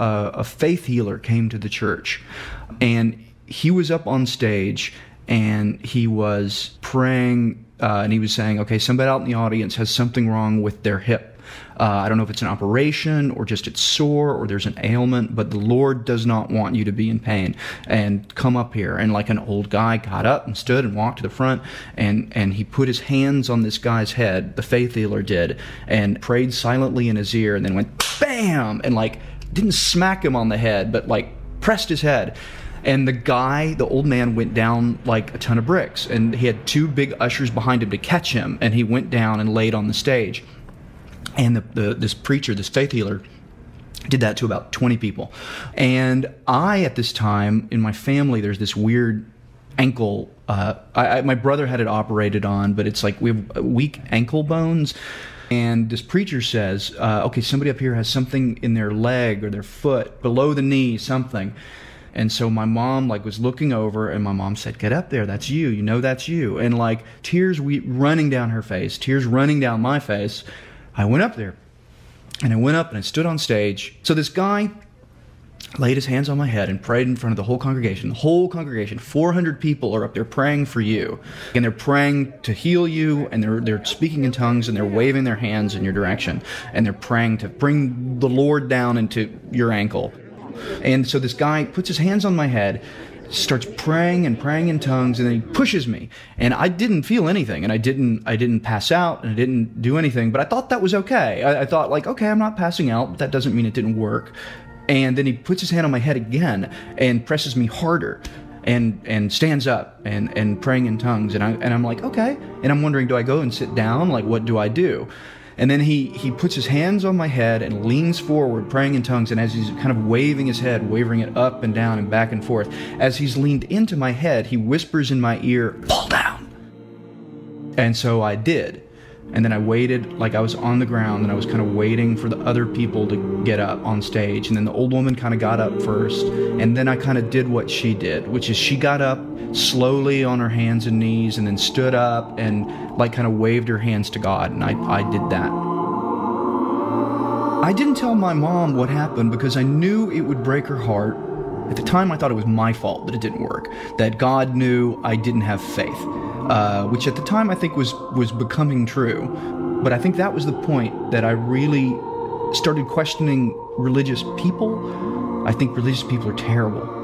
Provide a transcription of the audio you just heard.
a faith healer came to the church, and he was up on stage, and he was praying, and he was saying, okay, somebody out in the audience has something wrong with their hip. I don't know if it's an operation or just it's sore or there's an ailment, but the Lord does not want you to be in pain. And come up here. And like an old guy got up and stood and walked to the front, and he put his hands on this guy's head, the faith healer did, and prayed silently in his ear, and then went bam, and like didn't smack him on the head, but like pressed his head. And the old man, went down like a ton of bricks, and he had 2 big ushers behind him to catch him, and he went down and laid on the stage. And this preacher, this faith healer, did that to about 20 people. And at this time, in my family, there's this weird ankle. My brother had it operated on, but it's like we have weak ankle bones. And this preacher says, okay, somebody up here has something in their leg or their foot, below the knee, something. And so my mom was looking over, and my mom said, get up there, that's you, that's you. And like tears running down her face, tears running down my face. I went up there, and I went up and I stood on stage. So this guy laid his hands on my head and prayed in front of the whole congregation. The whole congregation, 400 people are up there praying for you. And they're praying to heal you, and they're speaking in tongues, and they're waving their hands in your direction. And they're praying to bring the Lord down into your ankle. And so this guy puts his hands on my head, starts praying and praying in tongues, and then he pushes me. And I didn't feel anything, and I didn't pass out, and I didn't do anything, but I thought that was okay. I thought okay, I'm not passing out, but that doesn't mean it didn't work. And then he puts his hand on my head again and presses me harder, and stands up and praying in tongues. And I'm like, okay. And I'm wondering, do I go and sit down? Like, what do I do? And then he puts his hands on my head and leans forward, praying in tongues. And as he's kind of waving his head, wavering it up and down and back and forth, as he's leaned into my head, he whispers in my ear, fall down. And so I did. And then I waited, like I was on the ground, and I was kind of waiting for the other people to get up on stage. And then the old woman kind of got up first. And then I kind of did what she did, which is she got up slowly on her hands and knees, and then stood up and like kind of waved her hands to God. And I did that. I didn't tell my mom what happened because I knew it would break her heart. At the time, I thought it was my fault that it didn't work, that God knew I didn't have faith, which at the time I think was becoming true. But I think that was the point that I really started questioning religious people. I think religious people are terrible.